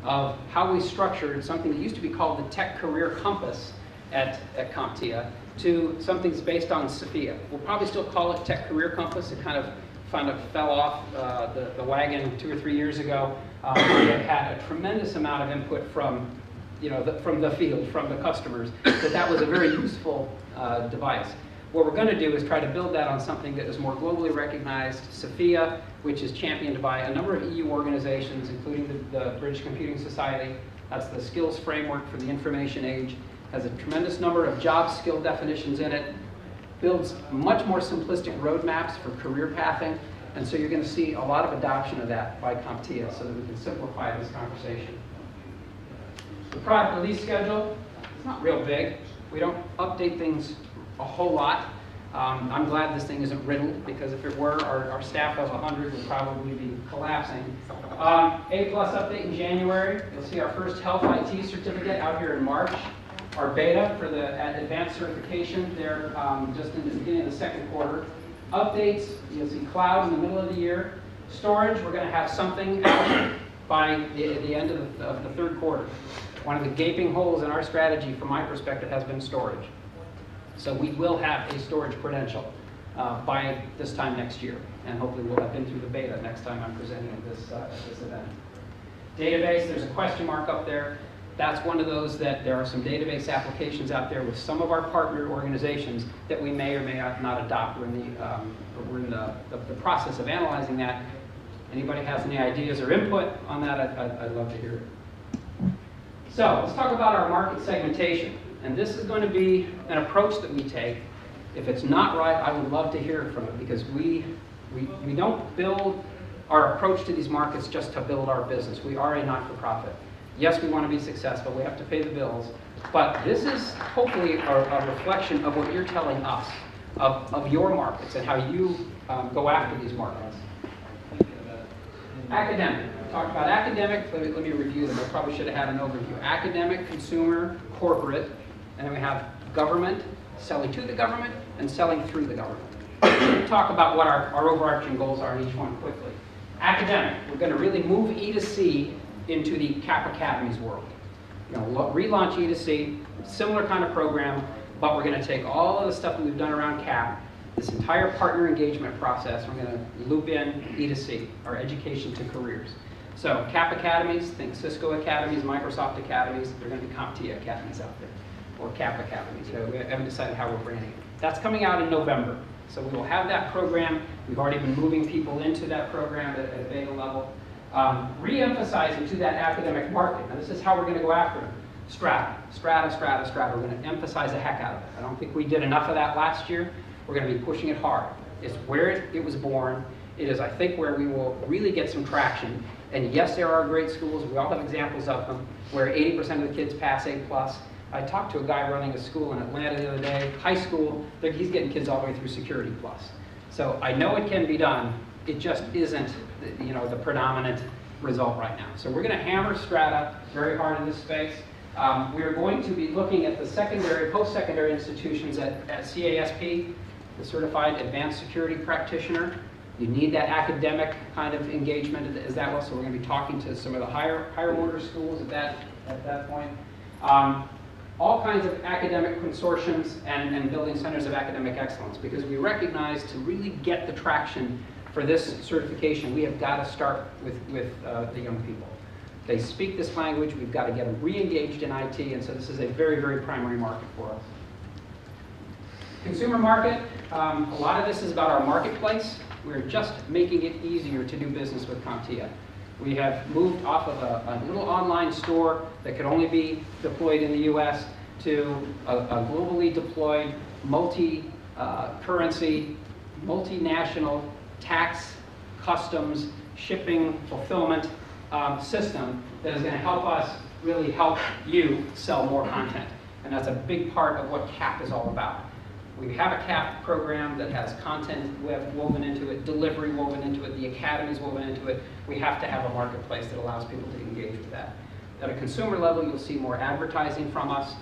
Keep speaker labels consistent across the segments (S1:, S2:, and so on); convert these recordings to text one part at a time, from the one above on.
S1: of how we structured something that used to be called the Tech Career Compass at CompTIA to something that's based on Sophia. We'll probably still call it Tech Career Compass. It kind of fell off the wagon 2 or 3 years ago. We have had a tremendous amount of input from, from the field, from the customers, that was a very useful device. What we're going to do is try to build that on something that is more globally recognized. Sophia, which is championed by a number of EU organizations, including the British Computing Society. That's the skills framework for the information age. Has a tremendous number of job skill definitions in it. Builds much more simplistic roadmaps for career pathing. And so you're going to see a lot of adoption of that by CompTIA so that we can simplify this conversation. The product release schedule, it's not real big. We don't update things a whole lot. I'm glad this thing isn't riddled, because if it were, our staff of 100 would probably be collapsing. A+ update in January. You'll see our first health IT certificate out here in March. Our beta for the advanced certification there just in the beginning of the second quarter. Updates, you'll see cloud in the middle of the year. Storage, we're going to have something out by the end of the third quarter. One of the gaping holes in our strategy, from my perspective, has been storage. So we will have a storage credential by this time next year. And hopefully we'll have been through the beta next time I'm presenting at this event. Database, there's a question mark up there. That's one of those that there are some database applications out there with some of our partner organizations that we may or may not adopt. We're in the process of analyzing that. Anybody has any ideas or input on that, I'd love to hear it. So let's talk about our market segmentation. And this is going to be an approach that we take. If it's not right, I would love to hear from it, because we don't build our approach to these markets just to build our business. We are a not-for-profit. Yes, we want to be successful. We have to pay the bills. But this is hopefully a reflection of what you're telling us, of your markets and how you go after these markets. Academic. We talked about academic. Let me review them. I probably should have had an overview. Academic, consumer, corporate, and then we have government, selling to the government, and selling through the government. We'll talk about what our overarching goals are in each one quickly. Academic. We're going to really move E2C into the CAP Academies world. Relaunch E2C, similar kind of program, but we're going to take all of the stuff that we've done around CAP, this entire partner engagement process, we're going to loop in E2C, our education to careers. So CAP Academies, think Cisco Academies, Microsoft Academies, they're going to be CompTIA Academies out there, or CAP Academies. We haven't decided how we're branding it. That's coming out in November. So we will have that program. We've already been moving people into that program at beta level. Re-emphasizing to that academic market. Now this is how we're going to go after them. Strata. We're going to emphasize the heck out of it. I don't think we did enough of that last year. We're going to be pushing it hard. It's where it was born. It is, I think, where we will really get some traction. And yes, there are great schools. We all have examples of them where 80% of the kids pass A+. I talked to a guy running a school in Atlanta the other day, high school. He's getting kids all the way through Security+. So I know it can be done. It just isn't, the predominant result right now. So we're going to hammer strata very hard in this space. We are going to be looking at the secondary, post-secondary institutions at CASP, the Certified Advanced Security Practitioner. You need that academic kind of engagement as that well. So we're going to be talking to some of the higher order schools at that point. All kinds of academic consortiums and building centers of academic excellence, because we recognize to really get the traction for this certification, we have got to start with the young people. They speak this language. We've got to get them re-engaged in IT, and so this is a very, very primary market for us. Consumer market, a lot of this is about our marketplace. We're just making it easier to do business with CompTIA. We have moved off of a little online store that could only be deployed in the US to a globally deployed, multi-currency, multinational tax, customs, shipping, fulfillment system that is going to help us really help you sell more content. And that's a big part of what CAP is all about. We have a CAP program that has content woven into it, delivery woven into it, the academies woven into it. We have to have a marketplace that allows people to engage with that. At a consumer level, you'll see more advertising from us.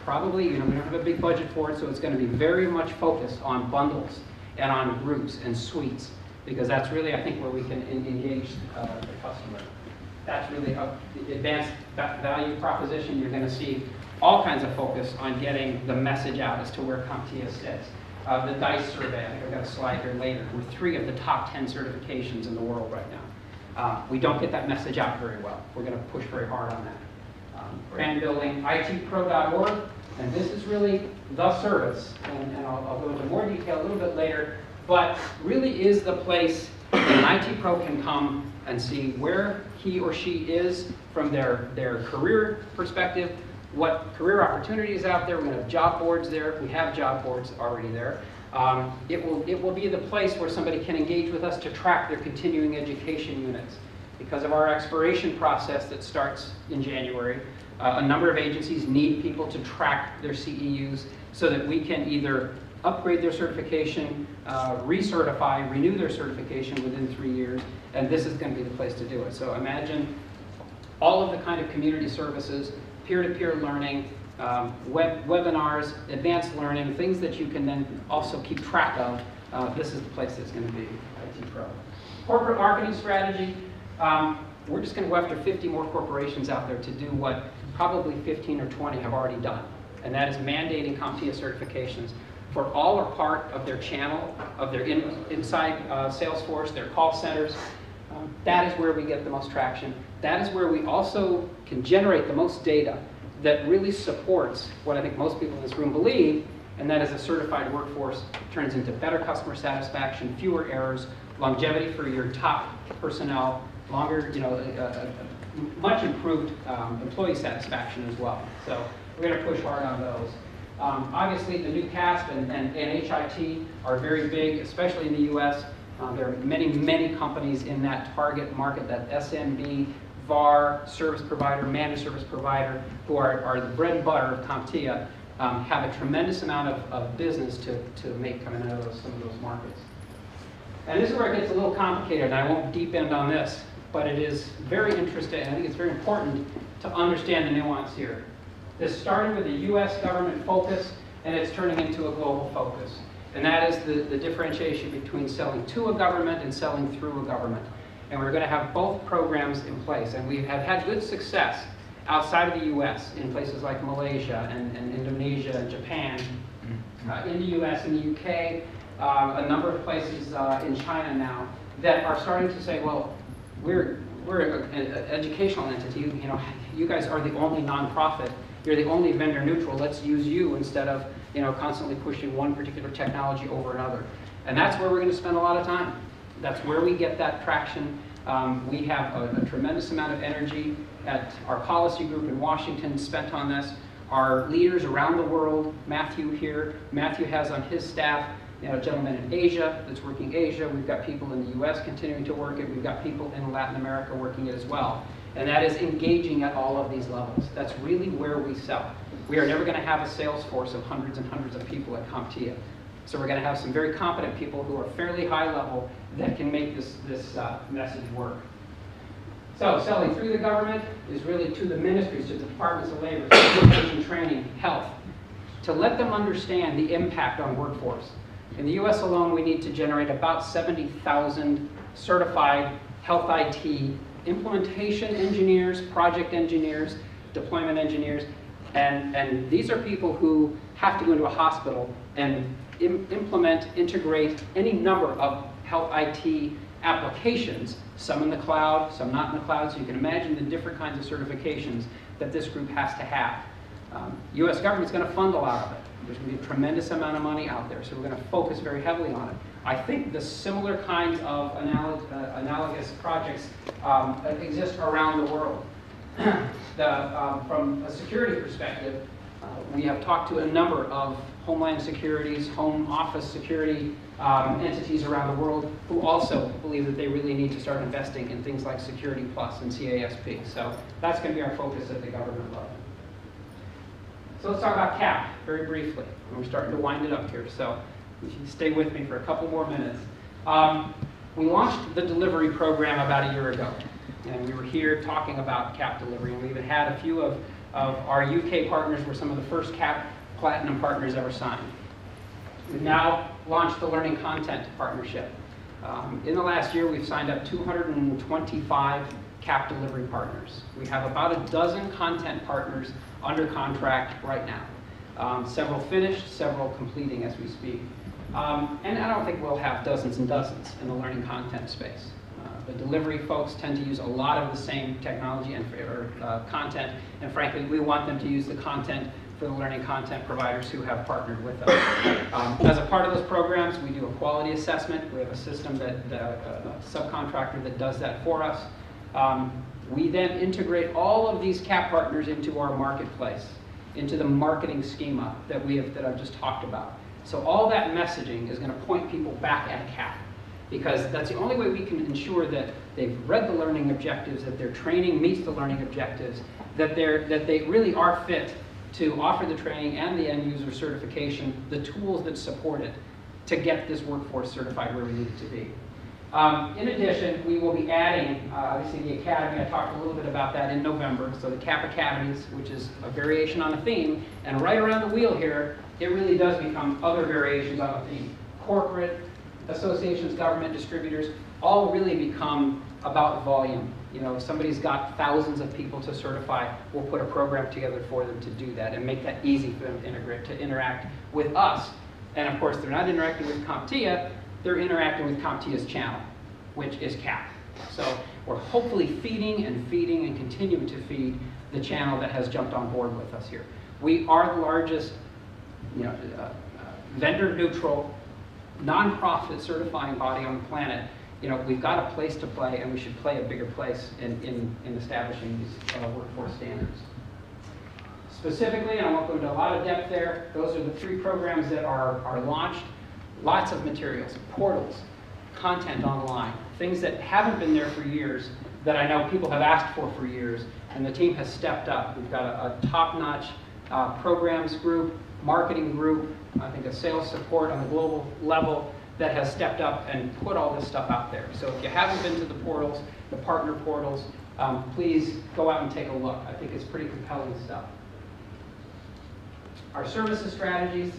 S1: Probably, we don't have a big budget for it, so it's going to be very much focused on bundles and on groups and suites, because that's really, I think, where we can engage the customer. that's really the advanced value proposition. You're going to see all kinds of focus on getting the message out as to where CompTIA sits. The DICE survey, I think I've got a slide here later. We're 3 of the top 10 certifications in the world right now. We don't get that message out very well. We're going to push very hard on that. Brand building, itpro.org, and this is really the service, and I'll go into more detail a little bit later, but really is the place that an IT pro can come and see where he or she is from their career perspective, what career opportunities out there. We're going to have job boards there. We have job boards already there. It will be the place where somebody can engage with us to track their continuing education units. Because of our expiration process that starts in January, a number of agencies need people to track their CEUs so that we can either upgrade their certification, recertify, renew their certification within 3 years, and this is going to be the place to do it. So imagine all of the kind of community services, peer-to-peer learning, webinars, advanced learning, things that you can then also keep track of. This is the place that's going to be IT Pro. Corporate marketing strategy. We're just going to go after 50 more corporations out there to do what probably 15 or 20 have already done, and that is mandating CompTIA certifications for all or part of their channel, of their inside sales force, their call centers. That is where we get the most traction. That is where we also can generate the most data that really supports what I think most people in this room believe, and that is a certified workforce turns into better customer satisfaction, fewer errors, longevity for your top personnel, longer, much improved employee satisfaction as well. So we're going to push hard on those. Obviously, the new CASP and HIT are very big, especially in the US. There are many, many companies in that target market, that SMB, VAR, service provider, managed service provider, who are the bread and butter of CompTIA, have a tremendous amount of business to make coming out of some of those markets. And this is where it gets a little complicated, and I won't deep end on this, but it is very interesting, and I think it's very important to understand the nuance here. This started with a US government focus, and it's turning into a global focus. And that is the differentiation between selling to a government and selling through a government. And we're going to have both programs in place. And we have had good success outside of the US in places like Malaysia and Indonesia and Japan, in the US and the UK, a number of places in China now that are starting to say, well, we're an educational entity. You guys are the only nonprofit. You're the only vendor neutral. Let's use you instead of constantly pushing one particular technology over another. And that's where we're going to spend a lot of time. That's where we get that traction. We have a tremendous amount of energy at our policy group in Washington spent on this. Our leaders around the world, Matthew here, Matthew has on his staff a gentleman in Asia that's working Asia. We've got people in the US continuing to work it. We've got people in Latin America working it as well. And that is engaging at all of these levels. That's really where we sell. We are never going to have a sales force of hundreds and hundreds of people at CompTIA. So we're going to have some very competent people who are fairly high level that can make this message work. So selling through the government is really to the ministries, to the departments of labor, education, training, health, to let them understand the impact on workforce. In the US alone, we need to generate about 70,000 certified health IT implementation engineers, project engineers, deployment engineers, and these are people who have to go into a hospital and implement, integrate any number of health IT applications, some in the cloud, some not in the cloud, so you can imagine the different kinds of certifications that this group has to have. US government's going to fund a lot of it. There's going to be a tremendous amount of money out there, so we're going to focus very heavily on it. I think the similar kinds of analogous projects exist around the world. From a security perspective, we have talked to a number of homeland securities, home office security entities around the world who also believe that they really need to start investing in things like Security Plus and CASP. So that's going to be our focus at the government level. So let's talk about CAP very briefly. We're starting to wind it up here, so you should stay with me for a couple more minutes. We launched the delivery program about a year ago, and we were here talking about CAP delivery, and we even had a few of our UK partners were some of the first CAP Platinum partners ever signed. We've now launched the Learning Content Partnership. In the last year, we've signed up 225 CAP delivery partners. We have about a dozen content partners under contract right now. Several finished, several completing as we speak. And I don't think we'll have dozens and dozens in the learning content space. The delivery folks tend to use a lot of the same technology and content, and frankly, we want them to use the content for the learning content providers who have partnered with us. As a part of those programs, we do a quality assessment. We have a system a subcontractor that does that for us. We then integrate all of these CAP partners into our marketplace, into the marketing schema that I've just talked about. So all that messaging is going to point people back at CAP, because that's the only way we can ensure that they've read the learning objectives, that their training meets the learning objectives, that they really are fit to offer the training and the end user certification, the tools that support it, to get this workforce certified where we need it to be. In addition, we will be adding, obviously, the Academy. I talked a little bit about that in November. So the CAP Academies, which is a variation on a theme, and right around the wheel here, it really does become other variations on a theme. Corporate, associations, government, distributors, all really become about volume. You know, if somebody's got thousands of people to certify, we'll put a program together for them to do that and make that easy for them to interact with us. And of course, they're not interacting with CompTIA, they're interacting with CompTIA's channel, which is CAP. So we're hopefully feeding and continuing to feed the channel that has jumped on board with us here. We are the largest, vendor-neutral, nonprofit certifying body on the planet. You know, we've got a place to play, and we should play a bigger place in establishing these workforce standards. Specifically, and I won't go into a lot of depth there, those are the 3 programs that are launched. Lots of materials, portals, content online, things that haven't been there for years that I know people have asked for years, and the team has stepped up. We've got a top-notch programs group, marketing group, I think a sales support on the global level that has stepped up and put all this stuff out there. So if you haven't been to the portals, the partner portals, please go out and take a look. I think it's pretty compelling stuff. Our services strategies,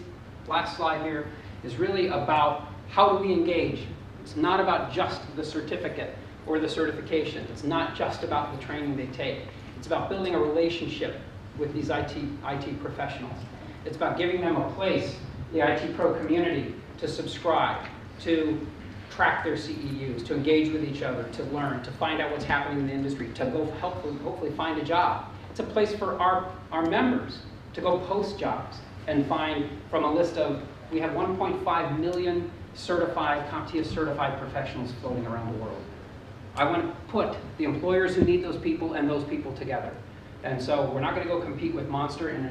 S1: last slide here, is really about how do we engage. It's not about just the certificate or the certification. It's not just about the training they take. It's about building a relationship with these IT professionals. It's about giving them a place, the IT pro community, to subscribe, to track their CEUs, to engage with each other, to learn, to find out what's happening in the industry, to go hopefully find a job. It's a place for our members to go post jobs and find from a list of, we have 1.5 million certified, CompTIA certified professionals floating around the world. I want to put the employers who need those people and those people together. And so we're not going to go compete with Monster, and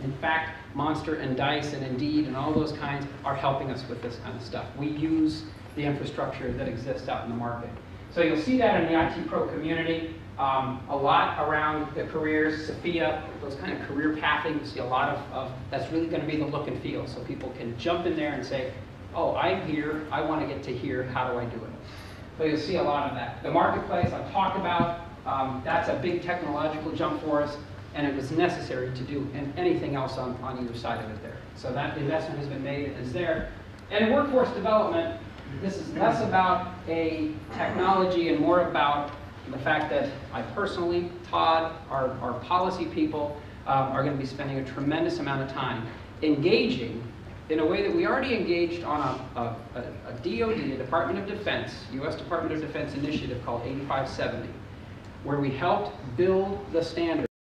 S1: in fact, Monster and Dice and Indeed and all those kinds are helping us with this kind of stuff. We use the infrastructure that exists out in the market. So you'll see that in the IT pro community, a lot around the careers, Sophia, those kind of career pathing. You see a lot of that's really going to be the look and feel, so people can jump in there and say, oh, I'm here, I want to get to here, how do I do it? So you'll see a lot of that. The marketplace I've talked about, that's a big technological jump for us, and it was necessary to do anything else on either side of it there. So that investment has been made, is there. And workforce development, this is less about a technology and more about the fact that I personally, Todd, our policy people, are going to be spending a tremendous amount of time engaging in a way that we already engaged on a DoD, a Department of Defense, U.S. Department of Defense initiative called 8570, where we helped build the standard